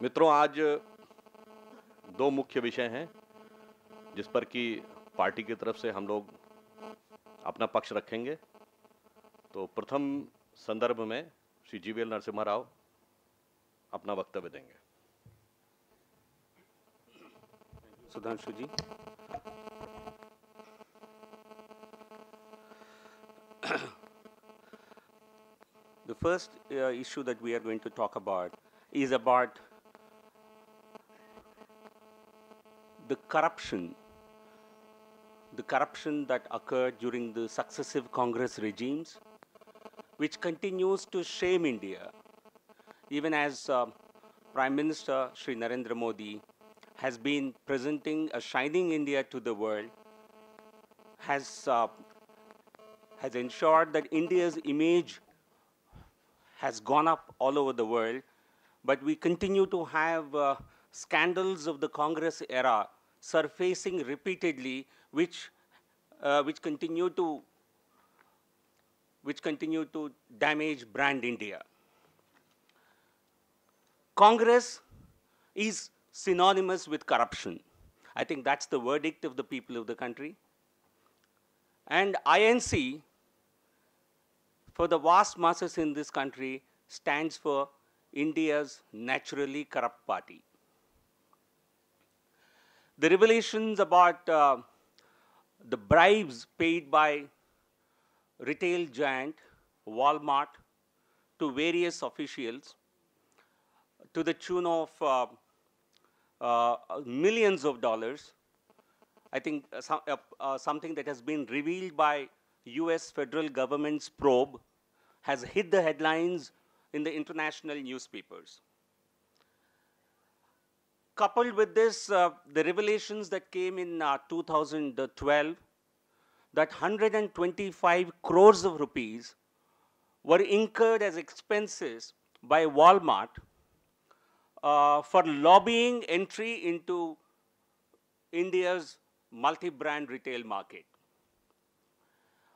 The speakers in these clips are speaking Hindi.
मित्रों, आज दो मुख्य विषय हैं जिस पर कि पार्टी की तरफ से हम लोग अपना पक्ष रखेंगे। तो प्रथम संदर्भ में श्री जीवीएल नरसिम्हा राव अपना वक्तव्य देंगे। सुधांशु जी। The first issue that we are going to talk about is about the corruption that occurred during the successive Congress regimes, which continues to shame India, even as Prime Minister Shri Narendra Modi has been presenting a shining India to the world, has ensured that India's image has gone up all over the world, but we continue to have scandals of the Congress era surfacing repeatedly, which continue to damage brand India. Congress is synonymous with corruption. I think that's the verdict of the people of the country. And INC, for the vast masses in this country, stands for India's naturally corrupt party. The revelations about the bribes paid by retail giant Walmart to various officials to the tune of millions of dollars, I think something that has been revealed by US federal government's probe has hit the headlines in the international newspapers. Coupled with this, the revelations that came in 2012, that 125 crores of rupees were incurred as expenses by Walmart for lobbying entry into India's multi-brand retail market.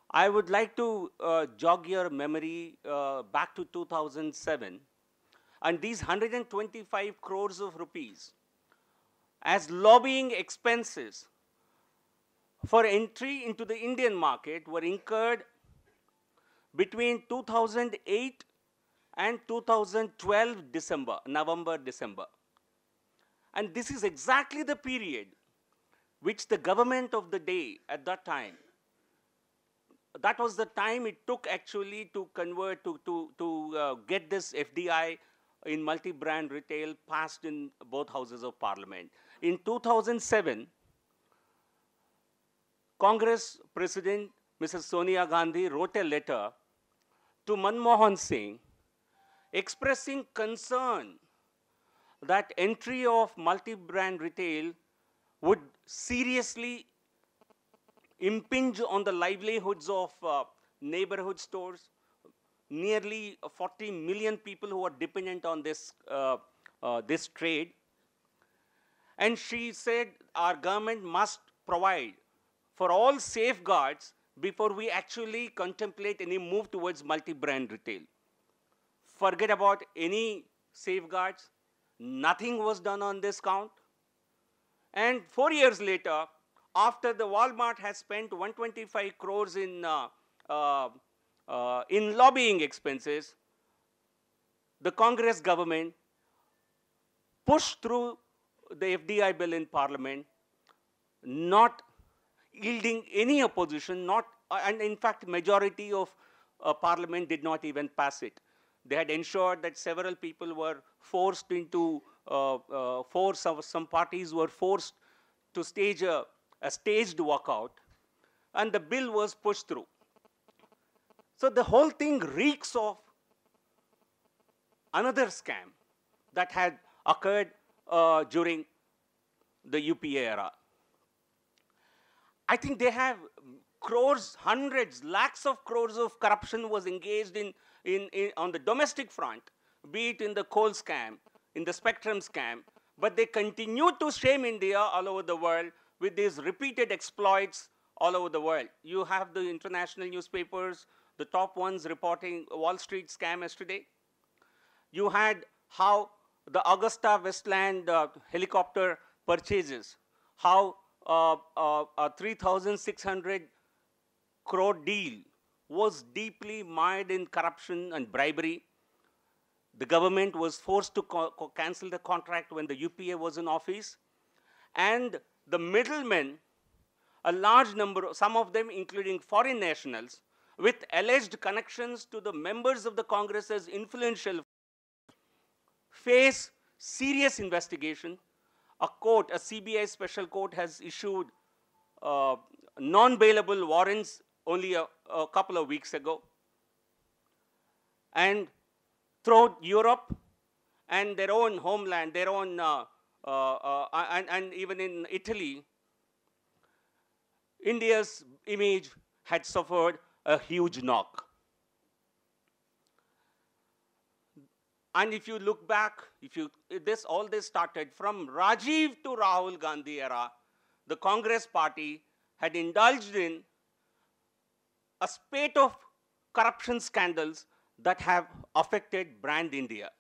I would like to jog your memory back to 2007, and these 125 crores of rupees as lobbying expenses for entry into the Indian market were incurred between 2008 and 2012 November, December. And this is exactly the period which the government of the day at that time, that was the time it took actually to convert, to get this FDI in multi-brand retail passed in both houses of parliament. In 2007, Congress President Mrs. Sonia Gandhi wrote a letter to Manmohan Singh expressing concern that entry of multi-brand retail would seriously impinge on the livelihoods of neighborhood stores, nearly 40 million people who are dependent on this, this trade. And she said our government must provide for all safeguards before we actually contemplate any move towards multi-brand retail. Forget about any safeguards. Nothing was done on this count. And 4 years later, after the Walmart has spent 125 crores in lobbying expenses, the Congress government pushed through the FDI bill in Parliament, not yielding any opposition, and in fact, majority of Parliament did not even pass it. They had ensured that several people were forced into, some parties were forced to stage a staged walkout, and the bill was pushed through. So the whole thing reeks of another scam that had occurred during the UPA era. I think they have crores, hundreds, lakhs of crores of corruption was engaged on the domestic front, be it in the coal scam, in the spectrum scam, but they continue to shame India all over the world with these repeated exploits all over the world. You have the international newspapers, the top ones reporting Wall Street scam yesterday. You had how the Augusta Westland helicopter purchases, how a 3,600 crore deal was deeply mired in corruption and bribery. The government was forced to cancel the contract when the UPA was in office. And the middlemen, a large number, some of them including foreign nationals, with alleged connections to the members of the Congress's influential, face serious investigation. A court, a CBI special court, has issued non-bailable warrants only a couple of weeks ago. And throughout Europe and their own homeland, their own, and even in Italy, India's image had suffered a huge knock. And if you look back, all this started from Rajiv to Rahul Gandhi era, the Congress party had indulged in a spate of corruption scandals that have affected brand India.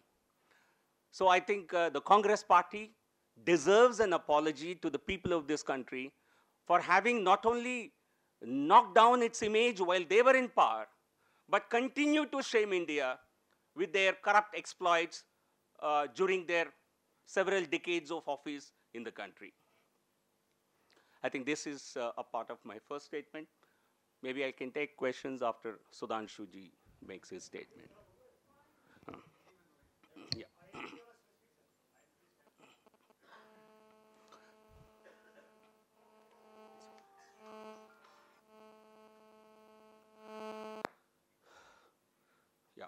So I think the Congress party deserves an apology to the people of this country for having not only knocked down its image while they were in power, but continued to shame India with their corrupt exploits during their several decades of office in the country. I think this is a part of my first statement. Maybe I can take questions after Sudhanshu ji makes his statement. Yeah. Yeah.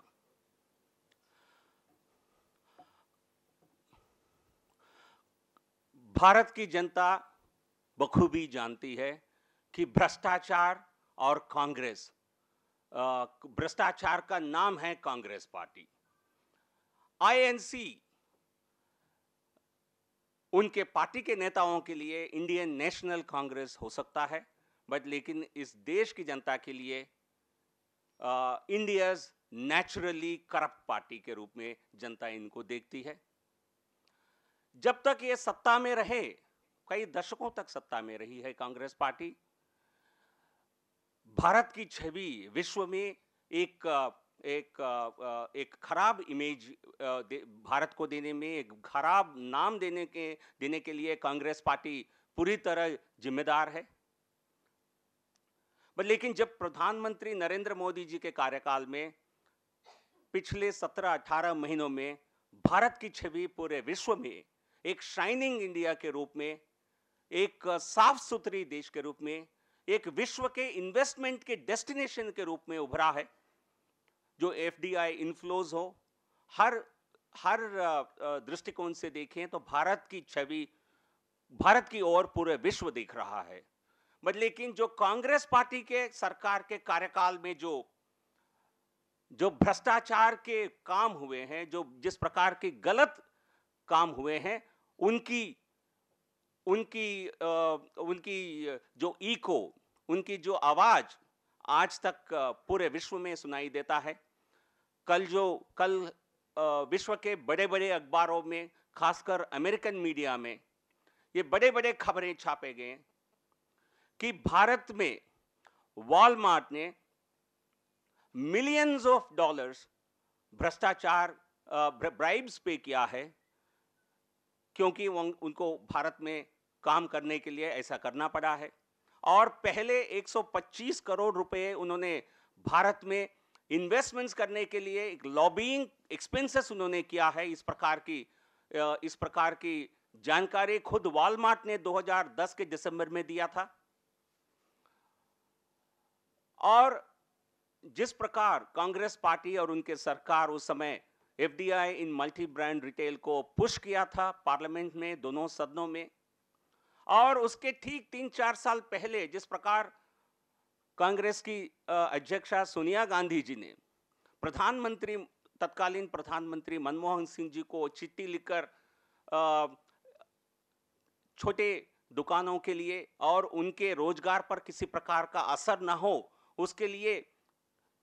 Bharat की जनता बखूबी जानती है कि भ्रष्टाचार और कांग्रेस, भ्रष्टाचार का नाम है कांग्रेस पार्टी। आईएनसी उनके पार्टी के नेताओं के लिए इंडियन नेशनल कांग्रेस हो सकता है, बट लेकिन इस देश की जनता के लिए इंडियाज नेचुरली करप्ट पार्टी के रूप में जनता इनको देखती है। जब तक ये सत्ता में रहे, कई दशकों तक सत्ता में रही है कांग्रेस पार्टी, भारत की छवि विश्व में एक खराब इमेज भारत को देने में, एक खराब नाम देने के लिए कांग्रेस पार्टी पूरी तरह जिम्मेदार है। लेकिन जब प्रधानमंत्री नरेंद्र मोदी जी के कार्यकाल में पिछले 17-18 महीनों में भारत की छवि पूरे विश्व में एक शाइनिंग इंडिया के रूप में, एक साफ सुथरी देश के रूप में, एक विश्व के इन्वेस्टमेंट के डेस्टिनेशन के रूप में उभरा है, जो एफडीआई इनफ्लोज हो, हर दृष्टिकोण से देखें तो भारत की छवि, भारत की ओर पूरे विश्व देख रहा है। लेकिन जो कांग्रेस पार्टी के सरकार के कार्यकाल में जो भ्रष्टाचार के काम हुए हैं, जो जिस प्रकार के गलत काम हुए हैं, उनकी जो इको, उनकी जो आवाज आज तक पूरे विश्व में सुनाई देता है। कल विश्व के बड़े बड़े अखबारों में, खासकर अमेरिकन मीडिया में, ये बड़े बड़े खबरें छापे गए कि भारत में वॉलमार्ट ने मिलियंस ऑफ डॉलर्स भ्रष्टाचार ब्राइब्स पे किया है, क्योंकि उनको भारत में काम करने के लिए ऐसा करना पड़ा है। और पहले 125 करोड़ रुपए उन्होंने भारत में इन्वेस्टमेंट्स करने के लिए एक लॉबिंग एक्सपेंसेस उन्होंने किया है। इस प्रकार की जानकारी खुद वॉलमार्ट ने 2010 के दिसंबर में दिया था। और जिस प्रकार कांग्रेस पार्टी और उनके सरकार उस समय एफडीआई इन मल्टी ब्रांड रिटेल को पुश किया था पार्लियामेंट में, दोनों सदनों में, और उसके ठीक 3-4 साल पहले जिस प्रकार कांग्रेस की अध्यक्षा सोनिया गांधी जी ने तत्कालीन प्रधानमंत्री मनमोहन सिंह जी को चिट्ठी लिखकर छोटे दुकानों के लिए और उनके रोजगार पर किसी प्रकार का असर ना हो, उसके लिए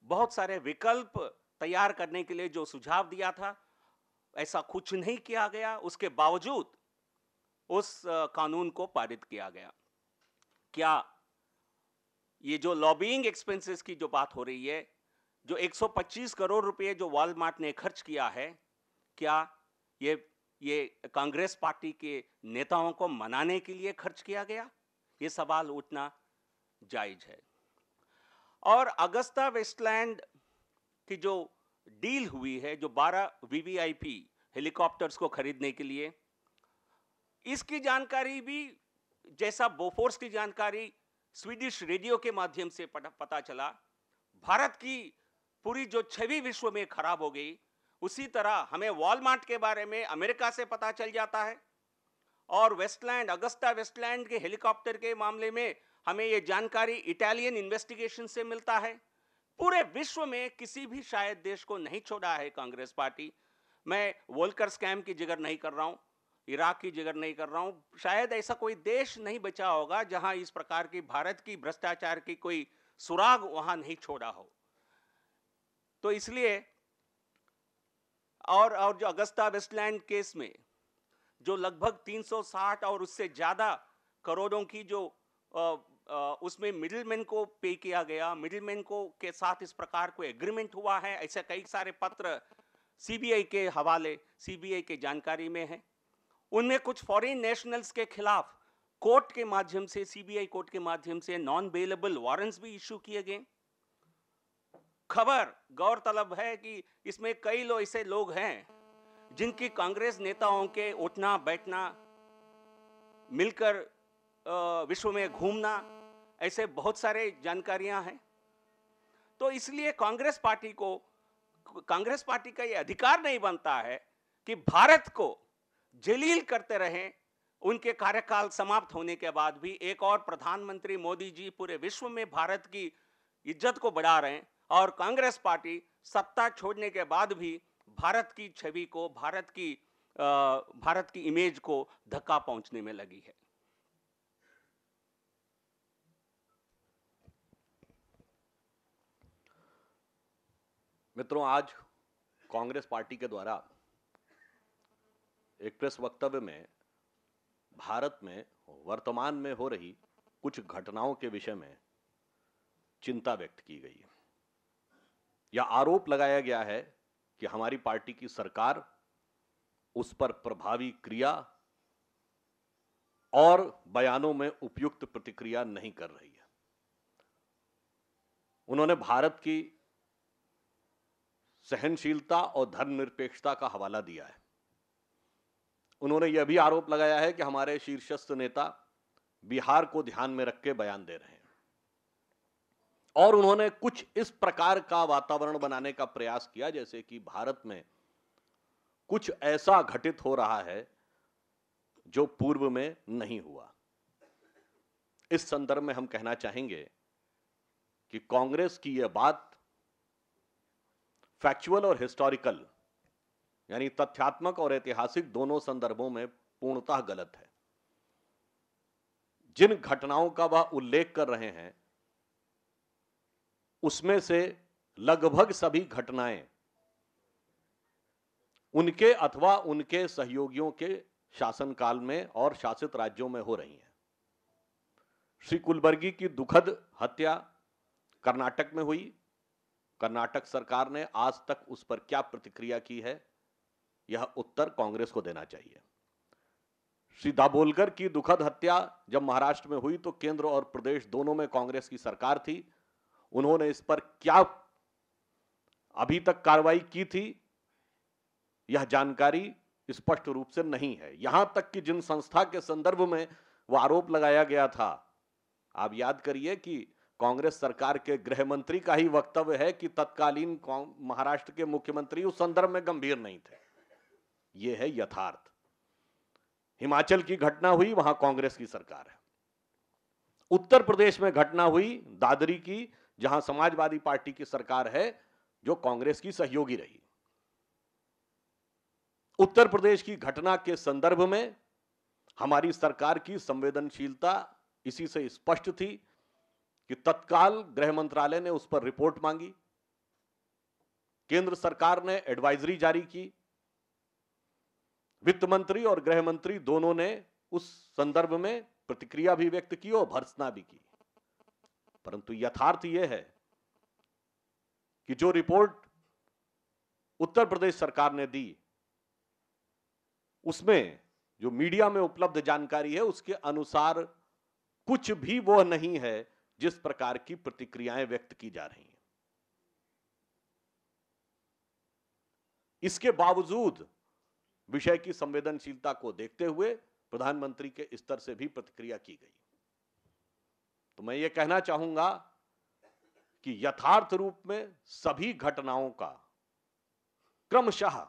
बहुत सारे विकल्प तैयार करने के लिए जो सुझाव दिया था, ऐसा कुछ नहीं किया गया, उसके बावजूद उस कानून को पारित किया गया। क्या ये जो लॉबिंग एक्सपेंसेस की जो बात हो रही है, जो 125 करोड़ रुपए जो वॉलमार्ट ने खर्च किया है, क्या ये कांग्रेस पार्टी के नेताओं को मनाने के लिए खर्च किया गया? ये सवाल उठना जायज है। और अगस्ता वेस्टलैंड की जो डील हुई है, जो 12 वीवीआईपी हेलीकॉप्टर्स को खरीदने के लिए, इसकी जानकारी भी, जैसा बोफोर्स की जानकारी स्वीडिश रेडियो के माध्यम से पता चला, भारत की पूरी जो छवि विश्व में खराब हो गई, उसी तरह हमें वॉलमार्ट के बारे में अमेरिका से पता चल जाता है, और वेस्टलैंड, अगस्ता वेस्टलैंड के हेलीकॉप्टर के मामले में हमें यह जानकारी इटालियन इन्वेस्टिगेशन से मिलता है। पूरे विश्व में किसी भी शायद देश को नहीं छोड़ा है कांग्रेस पार्टी। मैं वोल्कर स्कैम की जिक्र नहीं कर रहा हूं, इराक की जिक्र नहीं कर रहा हूं, शायद ऐसा कोई देश नहीं बचा होगा जहां इस प्रकार की भारत की भ्रष्टाचार की कोई सुराग वहां नहीं छोड़ा हो। तो इसलिए और जो अगस्ता वेस्टलैंड केस में जो लगभग 360 और उससे ज्यादा करोड़ों की जो उसमें मिडिलमैन को पे किया गया, मिडिलमैन को के साथ इस प्रकार कोई एग्रीमेंट हुआ है, ऐसे कई सारे पत्र सीबीआई के हवाले, सीबीआई के जानकारी में है। उनमें कुछ फॉरेन नेशनल्स के खिलाफ कोर्ट के माध्यम से, सीबीआई कोर्ट के माध्यम से नॉन बेलेबल वारंट्स भी इश्यू किए गए। खबर गौरतलब है कि इसमें कई लोग ऐसे लोग हैं जिनकी कांग्रेस नेताओं के उठना बैठना, मिलकर विश्व में घूमना, ऐसे बहुत सारे जानकारियां हैं। तो इसलिए कांग्रेस पार्टी का यह अधिकार नहीं बनता है कि भारत को जलील करते रहें। उनके कार्यकाल समाप्त होने के बाद भी एक और प्रधानमंत्री मोदी जी पूरे विश्व में भारत की इज्जत को बढ़ा रहे हैं, और कांग्रेस पार्टी सत्ता छोड़ने के बाद भी भारत की छवि को, भारत की इमेज को धक्का पहुंचने में लगी है। मित्रों, आज कांग्रेस पार्टी के द्वारा एक प्रेस वक्तव्य में भारत में वर्तमान में हो रही कुछ घटनाओं के विषय में चिंता व्यक्त की गई है। यह आरोप लगाया गया है कि हमारी पार्टी की सरकार उस पर प्रभावी क्रिया और बयानों में उपयुक्त प्रतिक्रिया नहीं कर रही है। उन्होंने भारत की सहनशीलता और धर्मनिरपेक्षता का हवाला दिया है। उन्होंने यह भी आरोप लगाया है कि हमारे शीर्षस्थ नेता बिहार को ध्यान में रख के बयान दे रहे हैं, और उन्होंने कुछ इस प्रकार का वातावरण बनाने का प्रयास किया जैसे कि भारत में कुछ ऐसा घटित हो रहा है जो पूर्व में नहीं हुआ। इस संदर्भ में हम कहना चाहेंगे कि कांग्रेस की यह बात फैक्चुअल और हिस्टोरिकल, यानी तथ्यात्मक और ऐतिहासिक दोनों संदर्भों में पूर्णतः गलत है। जिन घटनाओं का वह उल्लेख कर रहे हैं उसमें से लगभग सभी घटनाएं उनके अथवा उनके सहयोगियों के शासनकाल में और शासित राज्यों में हो रही हैं। श्री कुलबर्गी की दुखद हत्या कर्नाटक में हुई। कर्नाटक सरकार ने आज तक उस पर क्या प्रतिक्रिया की है, यह उत्तर कांग्रेस को देना चाहिए। श्री दाभोलकर की दुखद हत्या जब महाराष्ट्र में हुई तो केंद्र और प्रदेश दोनों में कांग्रेस की सरकार थी। उन्होंने इस पर क्या अभी तक कार्रवाई की थी, यह जानकारी स्पष्ट रूप से नहीं है। यहां तक कि जिन संस्था के संदर्भ में वह आरोप लगाया गया था, आप याद करिए कि कांग्रेस सरकार के गृह मंत्री का ही वक्तव्य है कि तत्कालीन महाराष्ट्र के मुख्यमंत्री उस संदर्भ में गंभीर नहीं थे। यह है यथार्थ। हिमाचल की घटना हुई, वहां कांग्रेस की सरकार है। उत्तर प्रदेश में घटना हुई दादरी की, जहां समाजवादी पार्टी की सरकार है जो कांग्रेस की सहयोगी रही। उत्तर प्रदेश की घटना के संदर्भ में हमारी सरकार की संवेदनशीलता इसी से स्पष्ट थी कि तत्काल गृह मंत्रालय ने उस पर रिपोर्ट मांगी, केंद्र सरकार ने एडवाइजरी जारी की, वित्त मंत्री और गृह मंत्री दोनों ने उस संदर्भ में प्रतिक्रिया भी व्यक्त की और भर्त्सना भी की। परंतु यथार्थ यह है कि जो रिपोर्ट उत्तर प्रदेश सरकार ने दी, उसमें जो मीडिया में उपलब्ध जानकारी है उसके अनुसार कुछ भी वो नहीं है जिस प्रकार की प्रतिक्रियाएं व्यक्त की जा रही हैं। इसके बावजूद विषय की संवेदनशीलता को देखते हुए प्रधानमंत्री के स्तर से भी प्रतिक्रिया की गई। तो मैं ये कहना चाहूंगा कि यथार्थ रूप में सभी घटनाओं का क्रमशः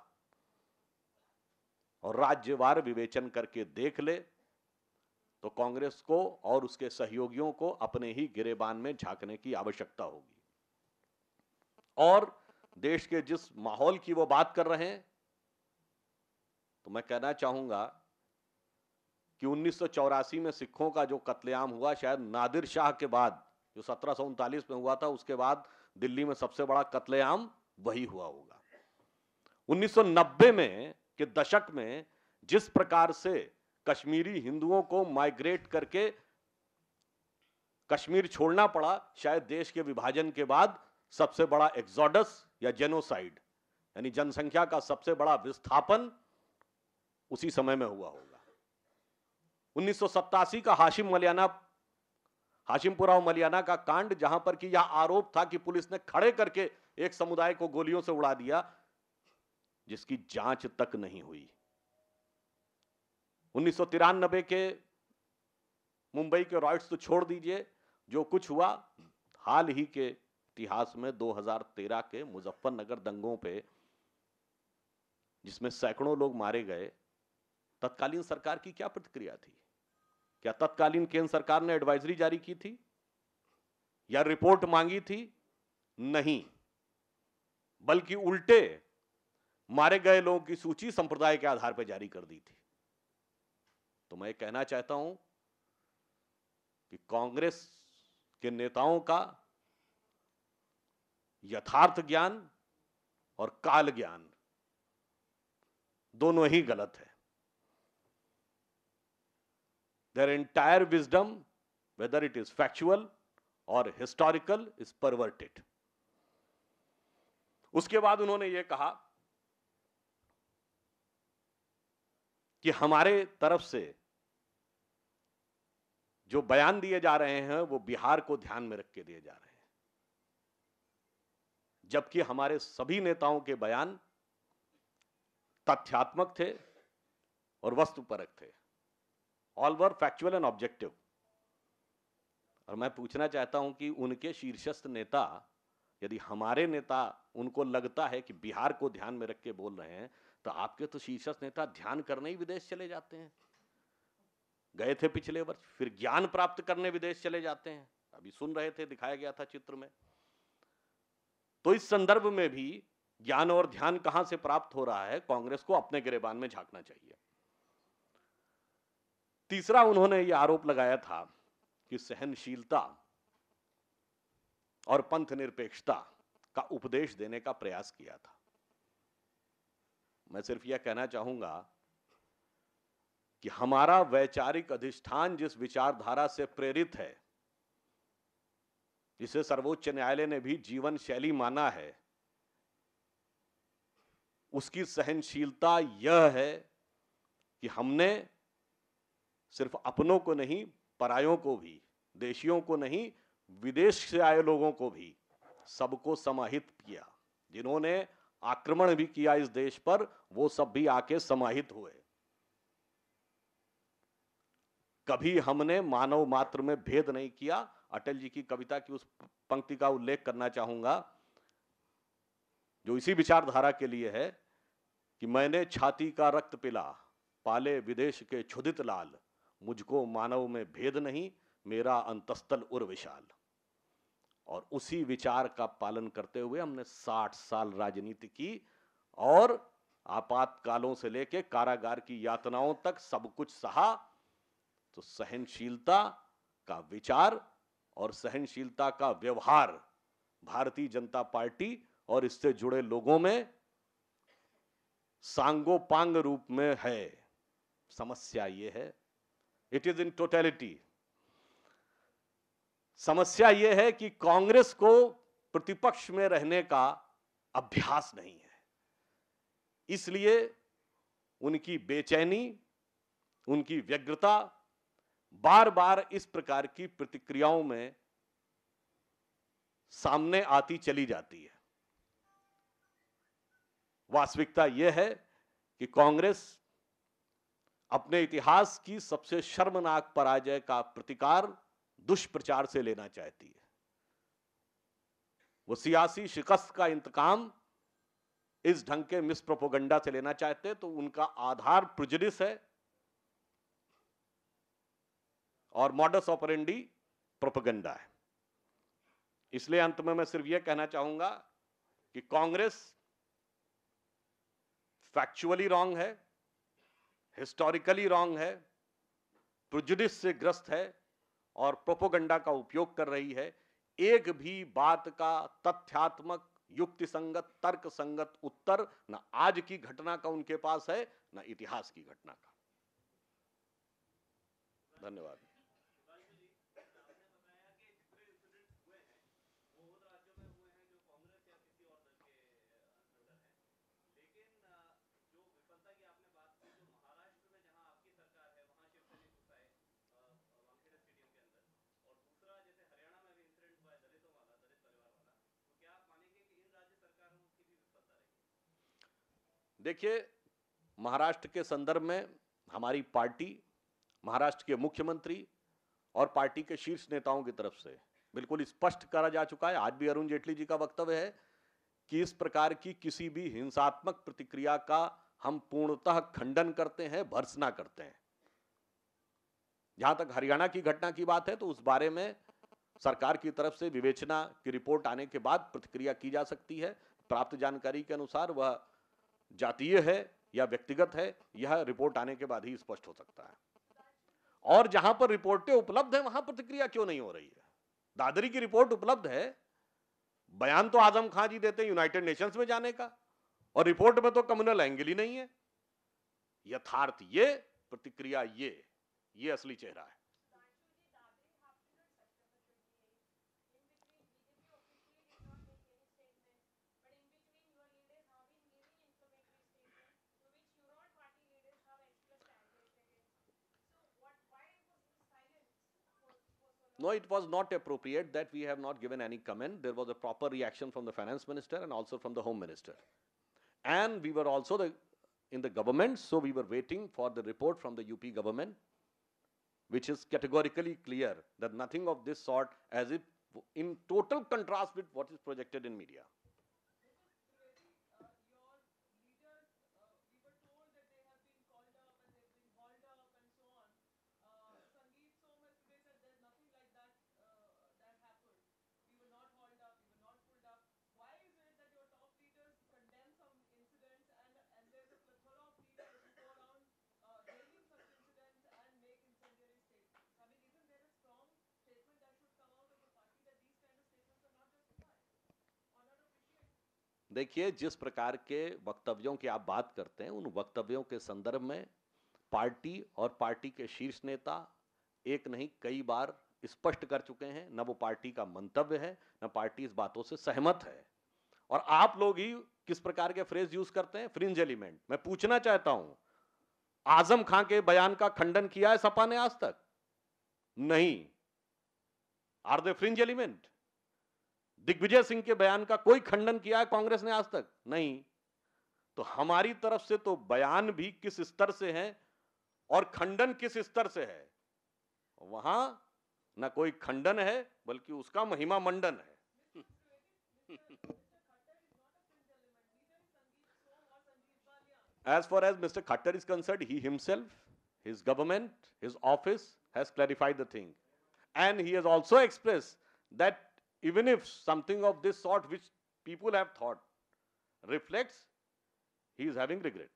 और राज्यवार विवेचन करके देख ले तो कांग्रेस को और उसके सहयोगियों को अपने ही गिरेबान में झांकने की आवश्यकता होगी। और देश के जिस माहौल की वो बात कर रहे हैं, तो मैं कहना चाहूंगा कि 1984 में सिखों का जो कत्लेआम हुआ, शायद नादिर शाह के बाद, जो 1739 में हुआ था, उसके बाद दिल्ली में सबसे बड़ा कत्लेआम वही हुआ होगा। 1990 में के दशक में जिस प्रकार से कश्मीरी हिंदुओं को माइग्रेट करके कश्मीर छोड़ना पड़ा, शायद देश के विभाजन के बाद सबसे बड़ा एक्सोडस या जेनोसाइड, यानी जनसंख्या का सबसे बड़ा विस्थापन उसी समय में हुआ होगा। 1987 का हाशिमपुरा और मलियाना का कांड, जहां पर कि यह आरोप था कि पुलिस ने खड़े करके एक समुदाय को गोलियों से उड़ा दिया, जिसकी जांच तक नहीं हुई। 1993 के मुंबई के रॉयट्स तो छोड़ दीजिए, जो कुछ हुआ हाल ही के इतिहास में 2013 के मुजफ्फरनगर दंगों पे, जिसमें सैकड़ों लोग मारे गए, तत्कालीन सरकार की क्या प्रतिक्रिया थी? क्या तत्कालीन केंद्र सरकार ने एडवाइजरी जारी की थी या रिपोर्ट मांगी थी? नहीं, बल्कि उल्टे मारे गए लोगों की सूची संप्रदाय के आधार पर जारी कर दी थी। तो मैं कहना चाहता हूं कि कांग्रेस के नेताओं का यथार्थ ज्ञान और काल ज्ञान दोनों ही गलत है। Their entire wisdom, whether it is factual or historical, is perverted. उसके बाद उन्होंने यह कहा कि हमारे तरफ से जो बयान दिए जा रहे हैं वो बिहार को ध्यान में रख के दिए जा रहे हैं, जबकि हमारे सभी नेताओं के बयान तथ्यात्मक थे और वस्तुपरक थे। All were factual and objective. और मैं पूछना चाहता हूं कि उनके शीर्षस्थ नेता, यदि हमारे नेता, उनको लगता है कि बिहार को ध्यान में रख के बोल रहे हैं, तो आपके तो शीर्षस्थ नेता ध्यान करने ही विदेश चले जाते हैं। गए थे पिछले वर्ष, फिर ज्ञान प्राप्त करने विदेश चले जाते हैं। अभी सुन रहे थे, दिखाया गया था चित्र में। तो इस संदर्भ में भी ज्ञान और ध्यान कहां से प्राप्त हो रहा है, कांग्रेस को अपने गिरेबान में झांकना चाहिए। तीसरा, उन्होंने यह आरोप लगाया था कि सहनशीलता और पंथ निरपेक्षता का उपदेश देने का प्रयास किया था। मैं सिर्फ यह कहना चाहूंगा कि हमारा वैचारिक अधिष्ठान जिस विचारधारा से प्रेरित है, जिसे सर्वोच्च न्यायालय ने भी जीवन शैली माना है, उसकी सहनशीलता यह है कि हमने सिर्फ अपनों को नहीं, परायों को भी, देशियों को नहीं, विदेश से आए लोगों को भी, सबको समाहित किया। जिन्होंने आक्रमण भी किया इस देश पर, वो सब भी आके समाहित हुए। कभी हमने मानव मात्र में भेद नहीं किया। अटल जी की कविता की उस पंक्ति का उल्लेख करना चाहूंगा, जो इसी विचारधारा के लिए है कि मैंने छाती का रक्त पिला, पाले विदेश के क्षुधित लाल, मुझको मानव में भेद नहीं, मेरा अंतस्तल उर विशाल। और उसी विचार का पालन करते हुए हमने 60 साल राजनीति की और आपातकालों से लेकर कारागार की यातनाओं तक सब कुछ सहा। तो सहनशीलता का विचार और सहनशीलता का व्यवहार भारतीय जनता पार्टी और इससे जुड़े लोगों में सांगोपांग रूप में है। समस्या ये है, इट इज इन टोटलिटी। समस्या यह है कि कांग्रेस को प्रतिपक्ष में रहने का अभ्यास नहीं है, इसलिए उनकी बेचैनी, उनकी व्यग्रता बार बार इस प्रकार की प्रतिक्रियाओं में सामने आती चली जाती है। वास्तविकता यह है कि कांग्रेस अपने इतिहास की सबसे शर्मनाक पराजय का प्रतिकार दुष्प्रचार से लेना चाहती है। वो सियासी शिकस्त का इंतकाम इस ढंग के मिस प्रोपोगंडा से लेना चाहते, तो उनका आधार प्रेजुडिस है और मॉडस ऑपरेंडी प्रोपेगेंडा है। इसलिए अंत में मैं सिर्फ यह कहना चाहूंगा कि कांग्रेस फैक्चुअली रॉन्ग है, हिस्टोरिकली रॉन्ग है, प्रेजुडिस से ग्रस्त है और प्रोपेगेंडा का उपयोग कर रही है। एक भी बात का तथ्यात्मक, युक्ति संगत, तर्क संगत उत्तर न आज की घटना का उनके पास है, न इतिहास की घटना का। धन्यवाद। देखिए, महाराष्ट्र के संदर्भ में हमारी पार्टी, महाराष्ट्र के मुख्यमंत्री और पार्टी के शीर्ष नेताओं की तरफ से बिल्कुल स्पष्ट करा जा चुका है। आज भी अरुण जेटली जी का वक्तव्य है कि इस प्रकार की किसी भी हिंसात्मक प्रतिक्रिया का हम पूर्णतः खंडन करते हैं, भर्त्सना करते हैं। जहां तक हरियाणा की घटना की बात है, तो उस बारे में सरकार की तरफ से विवेचना की रिपोर्ट आने के बाद प्रतिक्रिया की जा सकती है। प्राप्त जानकारी के अनुसार वह जातीय है या व्यक्तिगत है, यह रिपोर्ट आने के बाद ही स्पष्ट हो सकता है। और जहां पर रिपोर्टें उपलब्ध है, वहां प्रतिक्रिया क्यों नहीं हो रही है? दादरी की रिपोर्ट उपलब्ध है, बयान तो आजम खान जी देते हैं यूनाइटेड नेशंस में जाने का, और रिपोर्ट में तो कम्युनल एंगल ही नहीं है। यथार्थ ये, प्रतिक्रिया ये असली चेहरा है। No, it was not appropriate that we have not given any comment. There was a proper reaction from the finance minister and also from the home minister. And we were also in the government, so we were waiting for the report from the UP government, which is categorically clear that nothing of this sort, as if in total contrast with what is projected in media. देखिए, जिस प्रकार के वक्तव्यों की आप बात करते हैं, उन वक्तव्यों के संदर्भ में पार्टी और पार्टी के शीर्ष नेता एक नहीं कई बार स्पष्ट कर चुके हैं। न वो पार्टी का मंतव्य है, न पार्टी इस बातों से सहमत है। और आप लोग ही किस प्रकार के फ्रेज यूज करते हैं, फ्रिंज एलिमेंट। मैं पूछना चाहता हूं, आजम खान के बयान का खंडन किया है सपा ने आज तक? नहीं। Are they fringe element? Digvijay Singh के बयान का कोई खंडन किया है कांग्रेस ने आज तक? नहीं। तो हमारी तरफ से तो बयान भी किस स्तर से है और खंडन किस स्तर से है, वहां ना कोई खंडन है बल्कि उसका महिमा मंडन है। As far as Mr. Khattar is concerned, he himself, his government, his office has clarified the thing. And he has also expressed that even if something of this sort which people have thought reflects, he is having regret.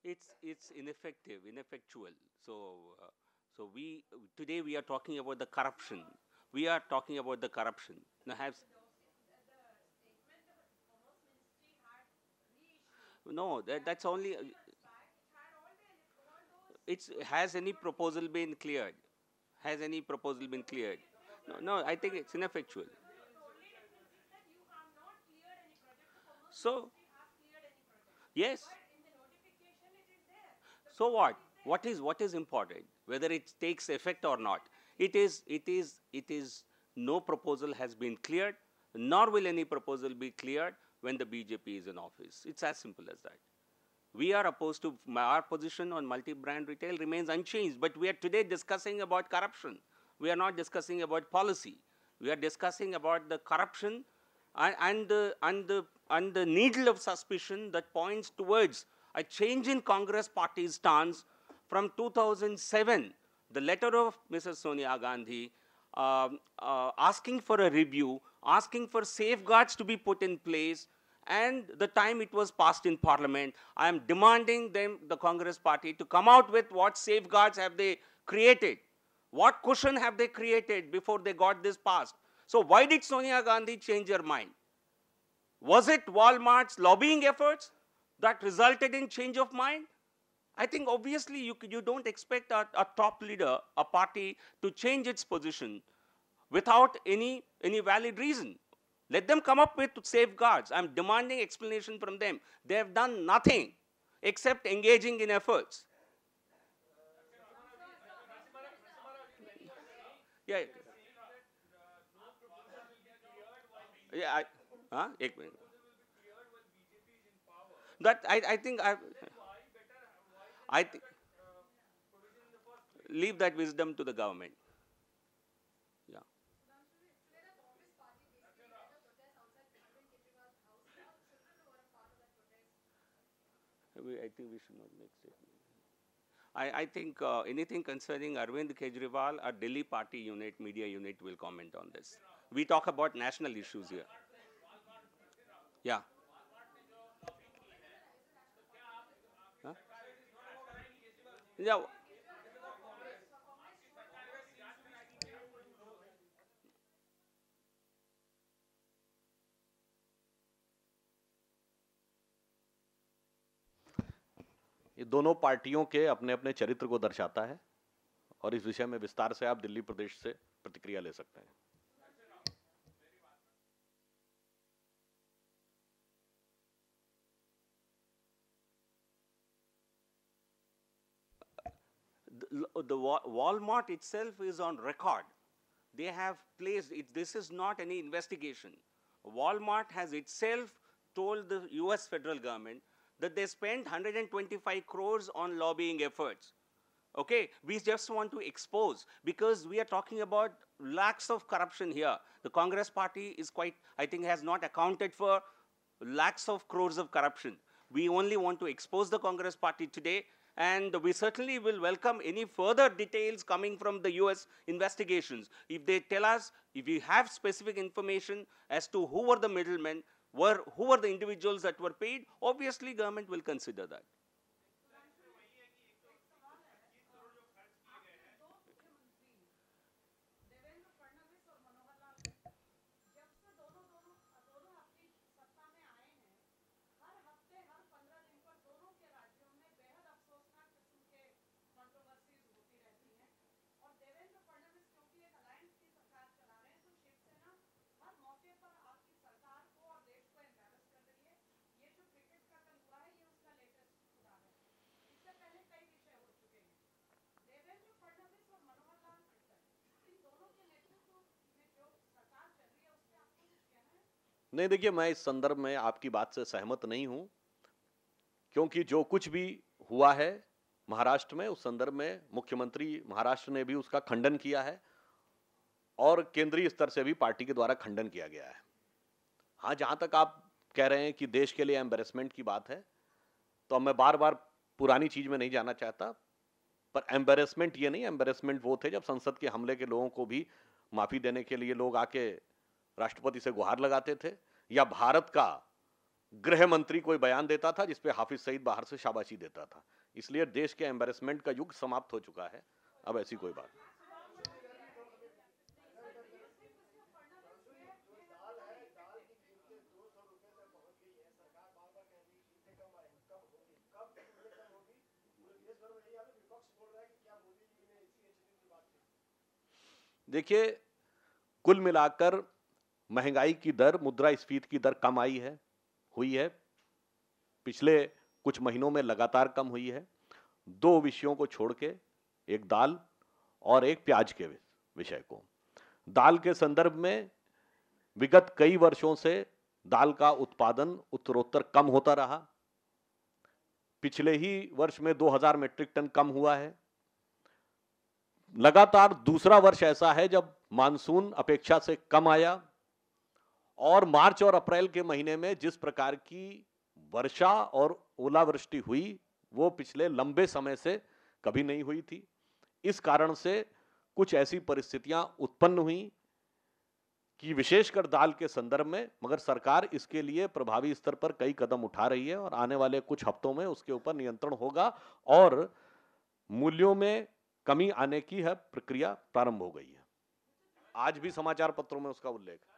It's ineffectual. So today we are talking about the corruption. We are talking about the corruption. Now no, that's only. Has any proposal been cleared? Has any proposal been cleared? No, no. I think it's ineffectual. So yes. So what? What is important? Whether it takes effect or not. It is no proposal has been cleared, nor will any proposal be cleared when the BJP is in office. It's as simple as that. We are opposed to, our position on multi-brand retail remains unchanged, but we are today discussing about corruption. We are not discussing about policy. We are discussing about the corruption and the needle of suspicion that points towards a change in Congress party's stance from 2007, the letter of Mrs. Sonia Gandhi asking for a review, asking for safeguards to be put in place, and the time it was passed in Parliament. I am demanding them, the Congress party, to come out with what safeguards have they created. What cushion have they created before they got this passed? So why did Sonia Gandhi change her mind? Was it Walmart's lobbying efforts that resulted in change of mind? I think obviously you don't expect a top leader, a party, to change its position without any valid reason. Let them come up with safeguards. I'm demanding explanation from them. They have done nothing except engaging in efforts. Yeah. Yeah. Ek minute. That I think I think leave that wisdom to the government. Yeah. I think we should not make statement. I think anything concerning Arvind Kejriwal, our Delhi party unit, media unit will comment on this. We talk about national issues here. Yeah. Huh? Yeah. ये दोनों पार्टियों के अपने अपने चरित्र को दर्शाता है और इस विषय में विस्तार से आप दिल्ली प्रदेश से प्रतिक्रिया ले सकते हैं। The Walmart itself is on record. They have placed it. This is not any investigation. Walmart has itself told the US federal government that they spent 125 crores on lobbying efforts. Okay, we just want to expose, because we are talking about lakhs of corruption here. The Congress party is quite, I think, has not accounted for lakhs of crores of corruption. We only want to expose the Congress party today, and we certainly will welcome any further details coming from the US investigations. If they tell us, if we have specific information as to who were the middlemen, who were the individuals that were paid, obviously government will consider that. नहीं, देखिए, मैं इस संदर्भ में आपकी बात से सहमत नहीं हूं, क्योंकि जो कुछ भी हुआ है महाराष्ट्र में, उस संदर्भ में मुख्यमंत्री महाराष्ट्र ने भी उसका खंडन किया है और केंद्रीय स्तर से भी पार्टी के द्वारा खंडन किया गया है। हाँ, जहां तक आप कह रहे हैं कि देश के लिए एम्बेरसमेंट की बात है, तो मैं बार बार पुरानी चीज में नहीं जाना चाहता, पर एम्बेरसमेंट ये नहीं, एम्बेरसमेंट वो थे जब संसद के हमले के लोगों को भी माफी देने के लिए लोग आके राष्ट्रपति से गुहार लगाते थे, या भारत का गृह मंत्री कोई बयान देता था जिसपे हाफिज सईद बाहर से शाबाशी देता था। इसलिए देश के एम्बैरेसमेंट का युग समाप्त हो चुका है, अब ऐसी कोई बात नहीं। देखिए, कुल मिलाकर महंगाई की दर, मुद्रास्फीति की दर कम आई है, हुई है, पिछले कुछ महीनों में लगातार कम हुई है। दो विषयों को छोड़ के, एक दाल और एक प्याज के विषय को। दाल के संदर्भ में विगत कई वर्षों से दाल का उत्पादन उत्तरोत्तर कम होता रहा। पिछले ही वर्ष में 2000 मीट्रिक टन कम हुआ है। लगातार दूसरा वर्ष ऐसा है जब मानसून अपेक्षा से कम आया और मार्च और अप्रैल के महीने में जिस प्रकार की वर्षा और ओलावृष्टि हुई वो पिछले लंबे समय से कभी नहीं हुई थी। इस कारण से कुछ ऐसी परिस्थितियां उत्पन्न हुई कि विशेषकर दाल के संदर्भ में, मगर सरकार इसके लिए प्रभावी स्तर पर कई कदम उठा रही है और आने वाले कुछ हफ्तों में उसके ऊपर नियंत्रण होगा और मूल्यों में कमी आने की है प्रक्रिया प्रारंभ हो गई है। आज भी समाचार पत्रों में उसका उल्लेख है।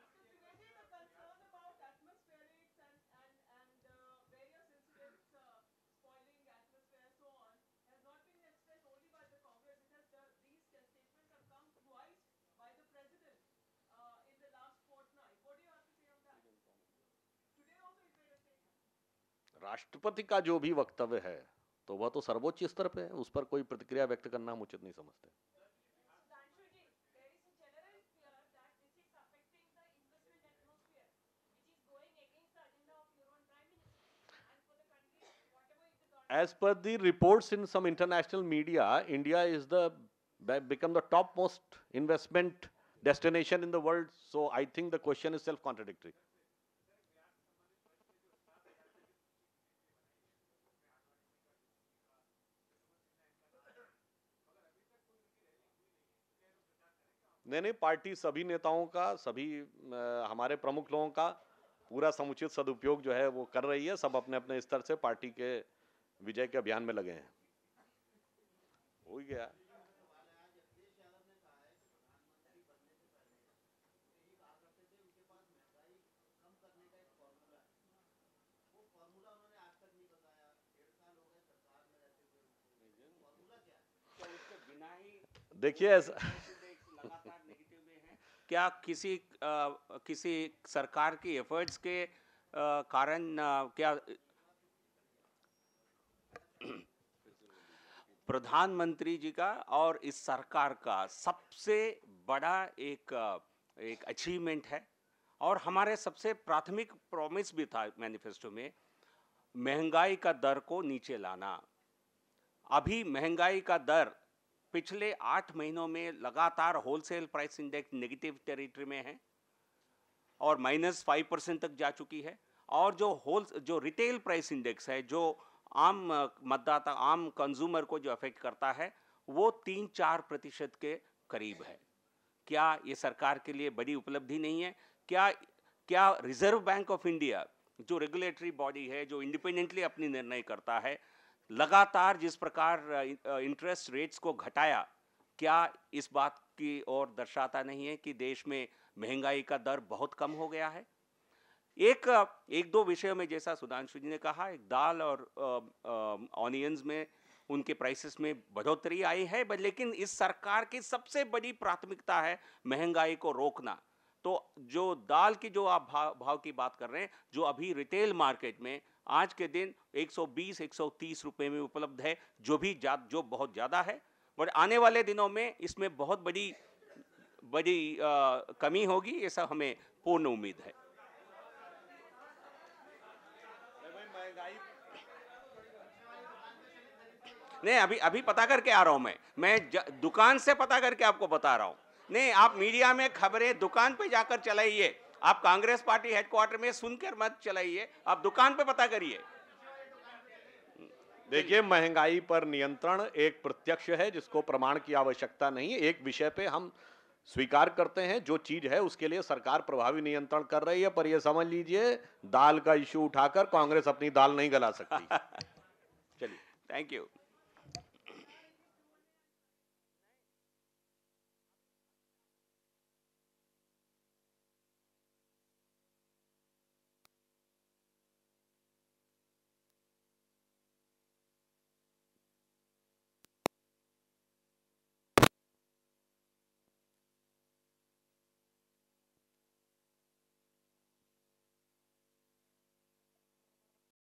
राष्ट्रपति का जो भी वक्तव्य है तो वह तो सर्वोच्च स्तर पे है, उस पर कोई प्रतिक्रिया व्यक्त करना हम उचित नहीं समझते। As per the reports in some international media, India is become the topmost investment destination in the world. So I think the question is self-contradictory. नहीं, पार्टी सभी नेताओं का, सभी हमारे प्रमुख लोगों का पूरा समुचित सदुपयोग जो है वो कर रही है। सब अपने अपने स्तर से पार्टी के विजय के अभियान में लगे हैं। हो गया। देखिए ऐसा क्या किसी सरकार की एफर्ट्स के कारण क्या प्रधानमंत्री जी का और इस सरकार का सबसे बड़ा एक अचीवमेंट है और हमारे सबसे प्राथमिक प्रॉमिस भी था मैनिफेस्टो में, महंगाई का दर को नीचे लाना। अभी महंगाई का दर पिछले 8 महीनों में लगातार wholesale price index negative territory में है और -5% तक जा चुकी है और जो रिटेल प्राइस इंडेक्स है, जो आम मतदाता, आम कंज्यूमर को जो अफेक्ट करता है, वो 3-4% के करीब है। क्या ये सरकार के लिए बड़ी उपलब्धि नहीं है? क्या रिजर्व बैंक ऑफ इंडिया जो रेगुलेटरी बॉडी है, जो इंडिपेंडेंटली अपनी निर्णय करता है, लगातार जिस प्रकार इंटरेस्ट रेट्स को घटाया, क्या इस बात की ओर दर्शाता नहीं है कि देश में महंगाई का दर बहुत कम हो गया है? एक दो विषयों में जैसा सुधांशु जी ने कहा, एक दाल और ऑनियंस में उनके प्राइसेस में बढ़ोतरी आई है, लेकिन इस सरकार की सबसे बड़ी प्राथमिकता है महंगाई को रोकना। तो जो दाल की जो आप भाव की बात कर रहे हैं, जो अभी रिटेल मार्केट में आज के दिन 120-130 रुपए में उपलब्ध है, जो बहुत ज़्यादा है, और आने वाले दिनों में इसमें बहुत बड़ी कमी होगी, ऐसा हमें पूर्ण उम्मीद है। नहीं, अभी पता करके आ रहा हूं मैं दुकान से पता करके आपको बता रहा हूं। नहीं, आप मीडिया में खबरें दुकान पे जाकर चलाइए, आप कांग्रेस पार्टी हेडक्वार्टर में सुनकर मत चलाइए, आप दुकान पे पता करिए। देखिए, महंगाई पर नियंत्रण एक प्रत्यक्ष है जिसको प्रमाण की आवश्यकता नहीं। एक विषय पे हम स्वीकार करते हैं जो चीज है उसके लिए सरकार प्रभावी नियंत्रण कर रही है, पर यह समझ लीजिए दाल का इश्यू उठाकर कांग्रेस अपनी दाल नहीं गला सकती। चलिए, थैंक यू।